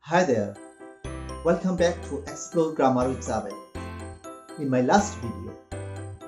Hi there, welcome back to Explore Grammar with Zabed. In my last video,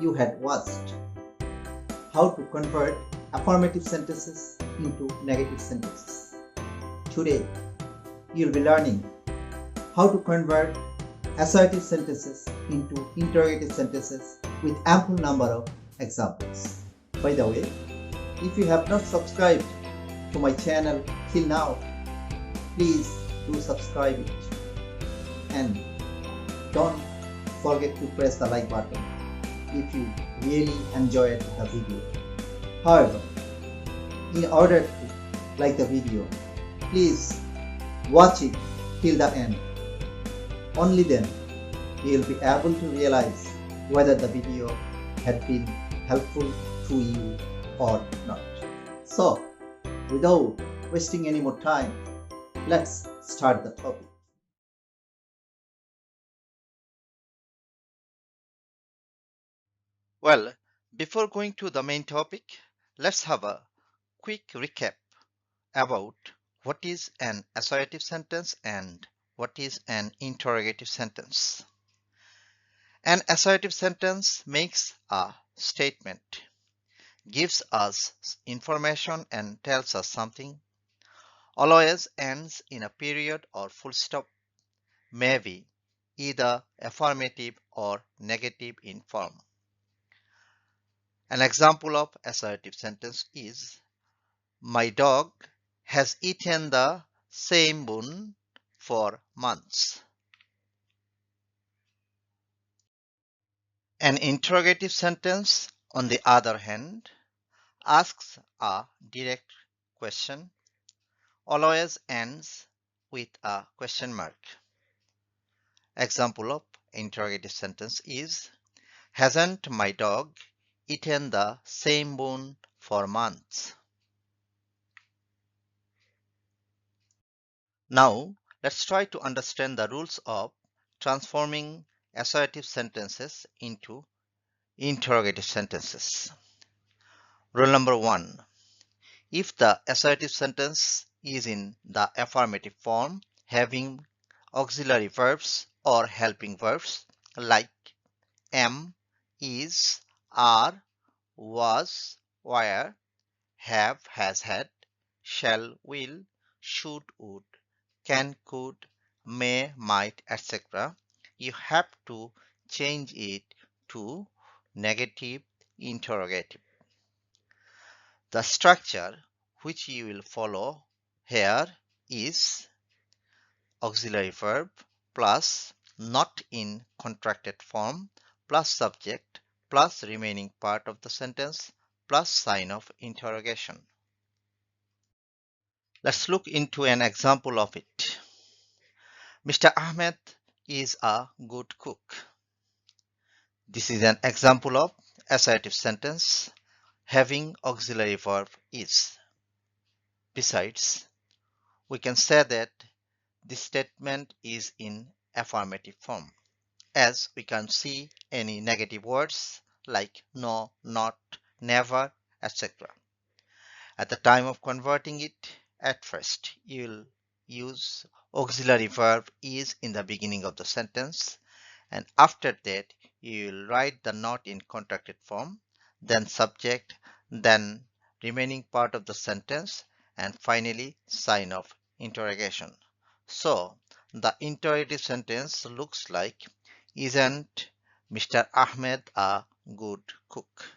you had watched how to convert affirmative sentences into negative sentences. Today, you'll be learning how to convert assertive sentences into interrogative sentences with ample number of examples. By the way, if you have not subscribed to my channel till now, please do subscribe it and don't forget to press the like button if you really enjoyed the video. However, in order to like the video, please watch it till the end. Only then you will be able to realize whether the video had been helpful to you or not. So, without wasting any more time, let's start the topic. Well, before going to the main topic, let's have a quick recap about what is an assertive sentence and what is an interrogative sentence. An assertive sentence makes a statement, gives us information and tells us something, always ends in a period or full stop, may be either affirmative or negative in form. An example of assertive sentence is, my dog has eaten the same bone for months. An interrogative sentence, on the other hand, asks a direct question, always ends with a question mark. Example of interrogative sentence is, hasn't my dog eaten the same bone for months? Now, let's try to understand the rules of transforming assertive sentences into interrogative sentences. Rule number 1. If the assertive sentence is in the affirmative form, having auxiliary verbs or helping verbs like am, is, are, was, were, have, has had, shall, will, should, would, can, could, may, might, etc., you have to change it to negative interrogative. The structure which you will follow here is auxiliary verb plus not in contracted form plus subject plus remaining part of the sentence plus sign of interrogation. Let's look into an example of it. Mr. Ahmed is a good cook. This is an example of assertive sentence having auxiliary verb is. Besides, we can say that this statement is in affirmative form, as we can see any negative words like no, not, never, etc. At the time of converting it, at first you'll use auxiliary verb is in the beginning of the sentence, and after that you will write the not in contracted form, then subject, then remaining part of the sentence, and finally sign of interrogation. So the interrogative sentence looks like, isn't Mr. Ahmed a good cook?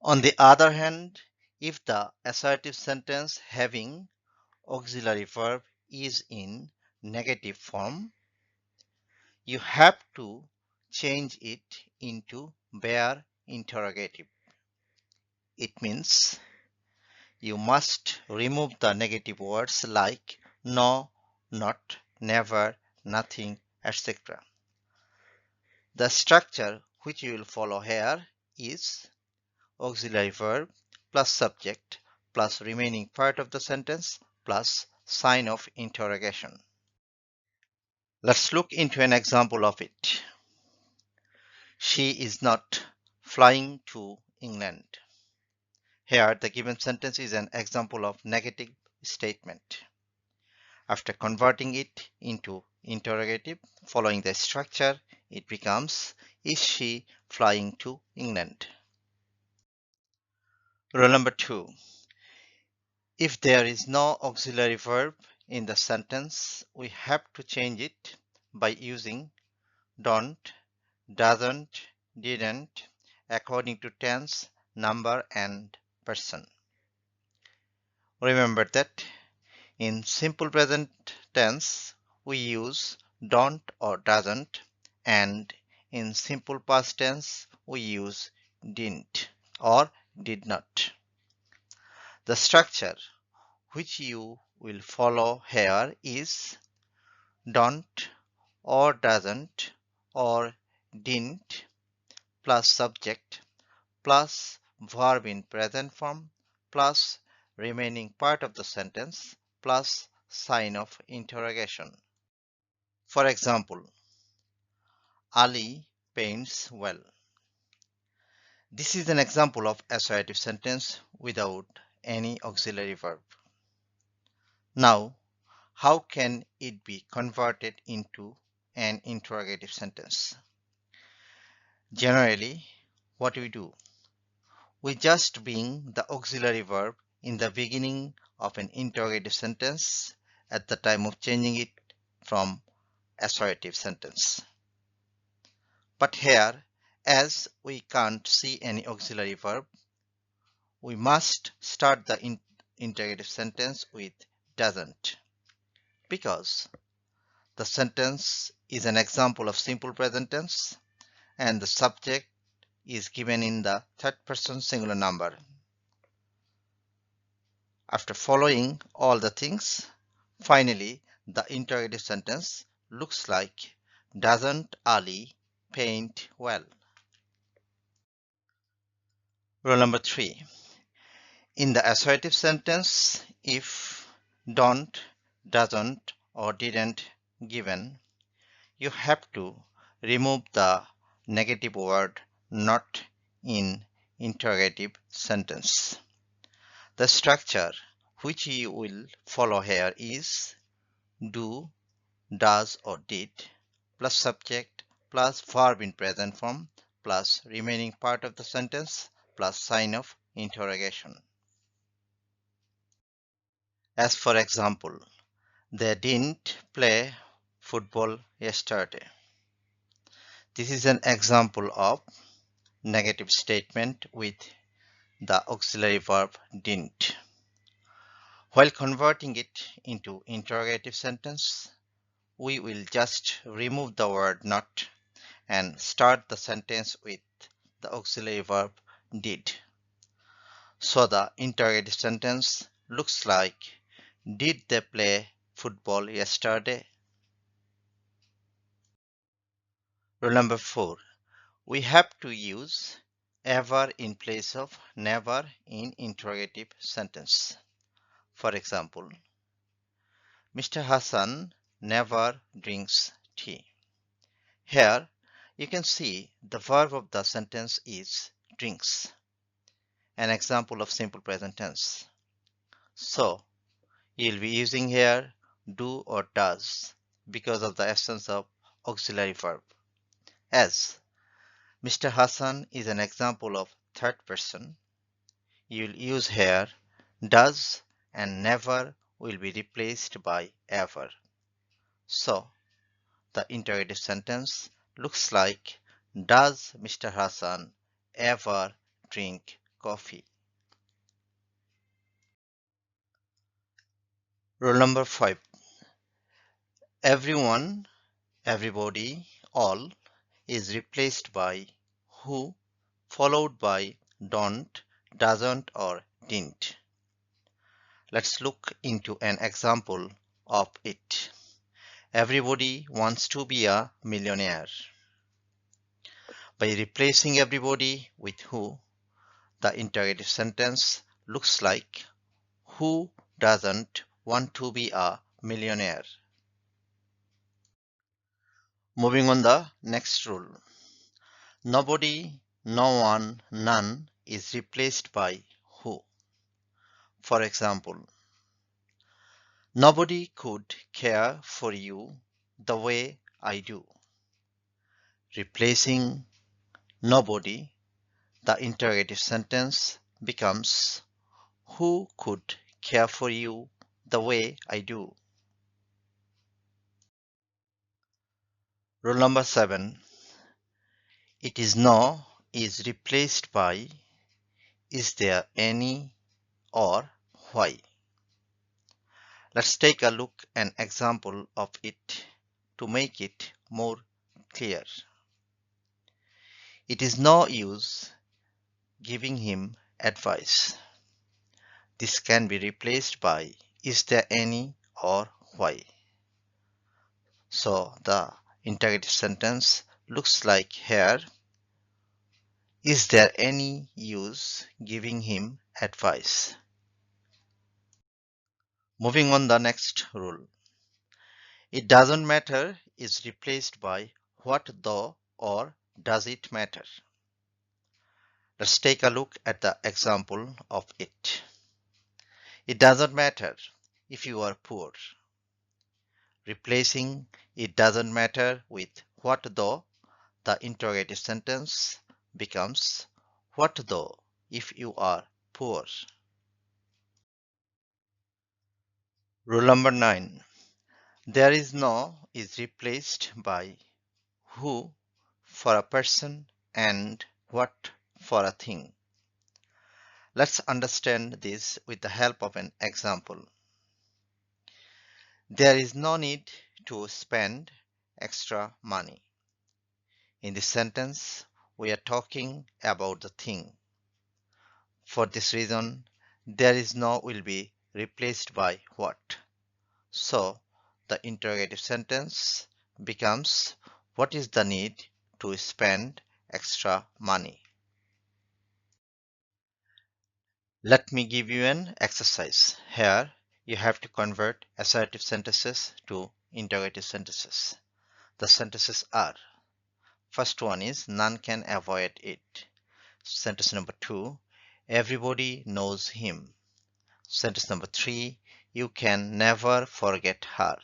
On the other hand, if the assertive sentence having auxiliary verb is in negative form, you have to change it into bare interrogative. It means you must remove the negative words like no, not, never, nothing, etc. The structure which you will follow here is auxiliary verb plus subject plus remaining part of the sentence plus sign of interrogation. Let's look into an example of it. She is not flying to England. Here, the given sentence is an example of negative statement. After converting it into interrogative, following the structure, it becomes, is she flying to England? Rule number 2. If there is no auxiliary verb in the sentence, we have to change it by using don't, doesn't, didn't, according to tense, number, and person. Remember that in simple present tense, we use don't or doesn't, and in simple past tense, we use didn't or did not. The structure which you will follow here is don't or doesn't or didn't plus subject plus verb in present form plus remaining part of the sentence plus sign of interrogation. For example, Ali paints well. This is an example of assertive sentence without any auxiliary verb. Now, how can it be converted into an interrogative sentence? Generally, what we do, we just bring the auxiliary verb in the beginning of an interrogative sentence at the time of changing it from assertive sentence. But here, as we can't see any auxiliary verb, we must start the interrogative sentence with doesn't, because the sentence is an example of simple present tense and the subject is given in the third person singular number. After following all the things, finally the interrogative sentence looks like, doesn't Ali paint well? Rule number 3. In the assertive sentence, if don't, doesn't, or didn't given, you have to remove the negative word not in interrogative sentence. The structure which you will follow here is do, does, or did plus subject plus verb in present form plus remaining part of the sentence plus sign of interrogation. As for example, they didn't play football yesterday. This is an example of negative statement with the auxiliary verb didn't. While converting it into interrogative sentence, we will just remove the word not and start the sentence with the auxiliary verb did. So the interrogative sentence looks like, did they play football yesterday? Rule number 4. We have to use ever in place of never in interrogative sentence. For example, Mr. Hassan never drinks tea. Here you can see the verb of the sentence is drinks, an example of simple present tense. So you'll be using here do or does because of the absence of auxiliary verb. As Mr. Hassan is an example of third person, you'll use here does and never will be replaced by ever. So the interrogative sentence looks like, does Mr. Hassan ever drink coffee? Rule number 5. Everyone, everybody, all is replaced by who followed by don't, doesn't, or didn't. Let's look into an example of it. Everybody wants to be a millionaire. By replacing everybody with who, the interrogative sentence looks like, who doesn't want to be a millionaire? Moving on the next rule. Nobody, no one, none is replaced by who. For example, Nobody could care for you the way I do. Replacing nobody, the interrogative sentence becomes who could care for you the way I do. Rule number 7. It is no is replaced by is there any or why. Let's take a look at an example of it to make it more clear. It is no use giving him advice. This can be replaced by is there any or why. So the interrogative sentence looks like here. Is there any use giving him advice? Moving on the next rule. It doesn't matter is replaced by what though or does it matter? Let's take a look at the example of it. It doesn't matter if you are poor. Replacing it doesn't matter with what though, the interrogative sentence becomes what though if you are poor. Rule number 9. There is no is replaced by who for a person and what for a thing. Let's understand this with the help of an example. There is no need to spend extra money. In this sentence, we are talking about the thing. For this reason, there is no will be replaced by what. So, the interrogative sentence becomes what is the need to spend extra money? Let me give you an exercise. Here, you have to convert assertive sentences to interrogative sentences. The sentences are: first one is none can avoid it. Sentence number 2, everybody knows him. Sentence number 3, you can never forget her.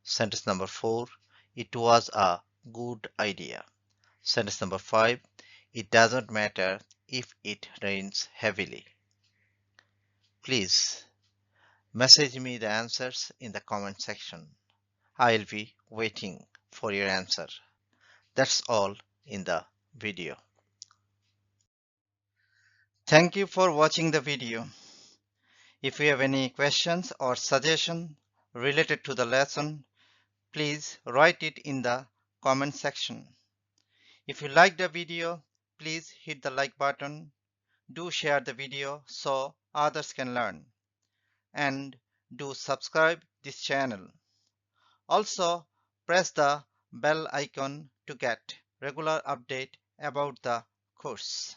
Sentence number 4, it was a good idea. Sentence number 5, it doesn't matter if it rains heavily. Please message me the answers in the comment section. I'll be waiting for your answer. That's all in the video. Thank you for watching the video. If you have any questions or suggestions related to the lesson, please write it in the comment section. If you liked the video, please hit the like button. Do share the video so others can learn. And do subscribe this channel. Also, press the bell icon to get regular update about the course.